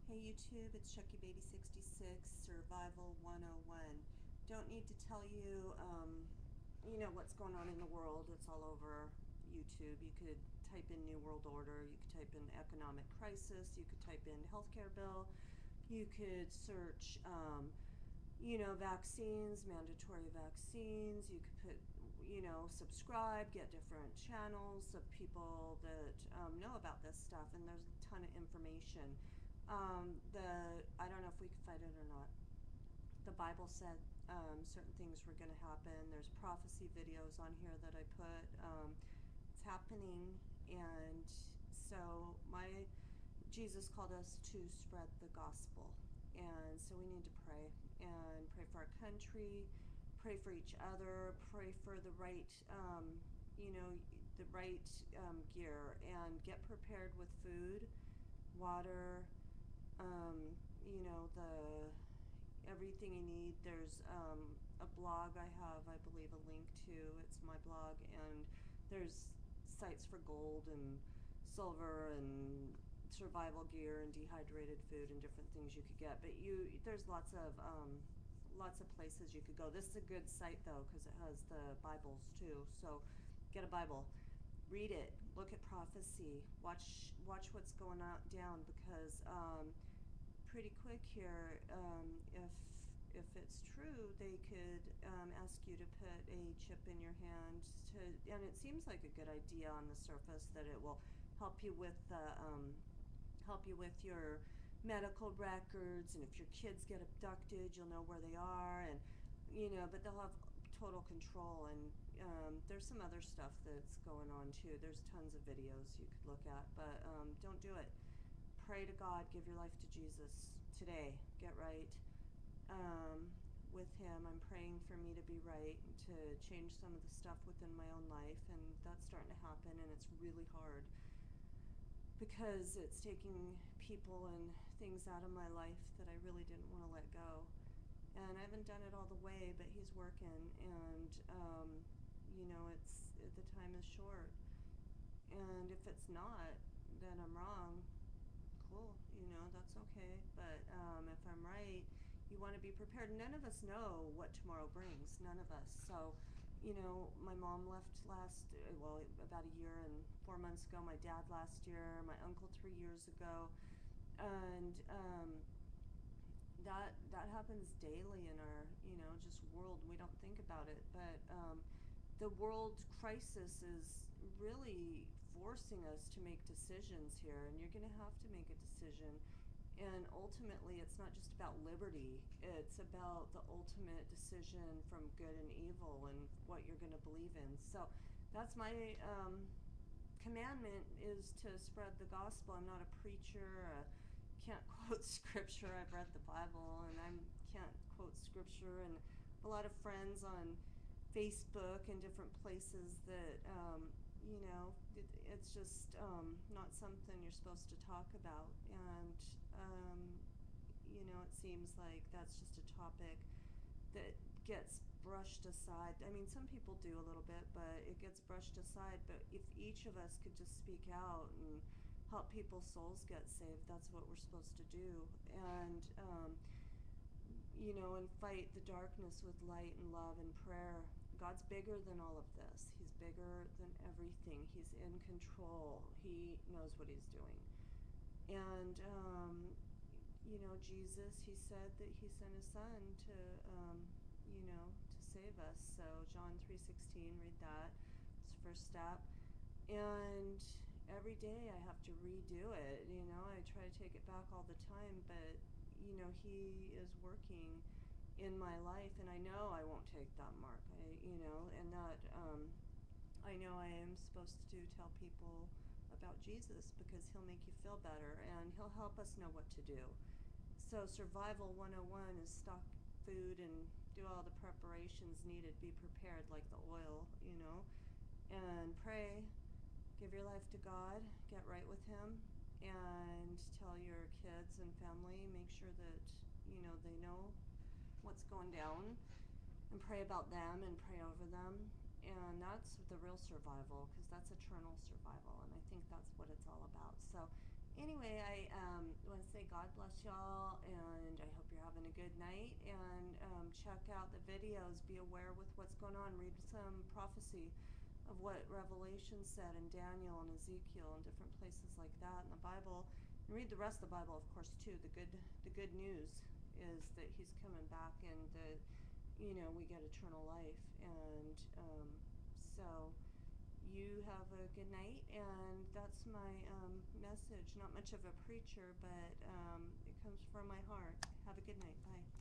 Hey YouTube, it's ChuckyBaby66, Survival 101. Don't need to tell you, what's going on in the world. It's all over YouTube. You could type in New World Order, you could type in economic crisis, you could type in healthcare bill, you could search, vaccines, mandatory vaccines. You could put, subscribe, get different channels of people that know about this stuff, and there's a ton of information. I don't know if we could fight it or not. The Bible said certain things were going to happen. There's prophecy videos on here that I put. It's happening, and so my Jesus called us to spread the gospel, and so we need to pray and pray for our country, pray for each other, pray for the right, the right gear, and get prepared with food, water, the everything you need. There's a blog I have, I believe, a link to. It's my blog, and there's sites for gold and silver and survival gear and dehydrated food and different things you could get. But there's lots of places you could go. This is a good site though because it has the Bibles too. So get a Bible, read it, look at prophecy, watch what's going on down, because pretty quick here, if it's true, they could ask you to put a chip in your hand and it seems like a good idea on the surface, that it will help you with your medical records, and if your kids get abducted, you'll know where they are, and but they'll have total control. And there's some other stuff that's going on too. There's tons of videos you could look at, but don't do it. Pray to God, give your life to Jesus today, get right with him. I'm praying for me to be right, to change some of the stuff within my own life, and that's starting to happen, and it's really hard because it's taking people and things out of my life that I really didn't want to let go. And I haven't done it all the way, but he's working, and it's the time is short. And if it's not, then I'm wrong. Cool, that's okay. But if I'm right, you want to be prepared. None of us know what tomorrow brings. None of us. So, my mom left about a year and 4 months ago. My dad last year. My uncle 3 years ago. And that happens daily in our just world. We don't think about it, but the world crisis is really forcing us to make decisions here, and you're going to have to make a decision. And ultimately, it's not just about liberty, it's about the ultimate decision from good and evil and what you're going to believe in. So that's my commandment, is to spread the gospel. I'm not a preacher. Can't quote scripture. I've read the Bible, and I can't quote scripture. And a lot of friends on Facebook and different places that it's just not something you're supposed to talk about. And it seems like that's just a topic that gets brushed aside. I mean, some people do a little bit, but it gets brushed aside. But if each of us could just speak out and help people's souls get saved, that's what we're supposed to do. And and fight the darkness with light and love and prayer. God's bigger than all of this. He's bigger than everything. He's in control. He knows what he's doing. And Jesus, he said that he sent his son to save us. So John 3:16, read that. It's the first step. And every day I have to redo it. I try to take it back all the time, but he is working in my life, and I know I won't take that mark. And that I know I am supposed to tell people about Jesus, because he'll make you feel better and he'll help us know what to do. So Survival 101 is stock food and do all the preparations needed. Be prepared, like the oil, and pray. Give your life to God, get right with him, and tell your kids and family, make sure that they know what's going down, and pray about them and pray over them. And that's the real survival, because that's eternal survival, and I think that's what it's all about. So anyway, I want to say God bless y'all, and I hope you're having a good night. And check out the videos. Be aware with what's going on. Read some prophecy of what Revelation said, and Daniel and Ezekiel and different places like that in the Bible. And read the rest of the Bible, of course, too. The good news is that He's coming back, and that we get eternal life. And so you have a good night, and that's my message. Not much of a preacher, but it comes from my heart. Have a good night. Bye.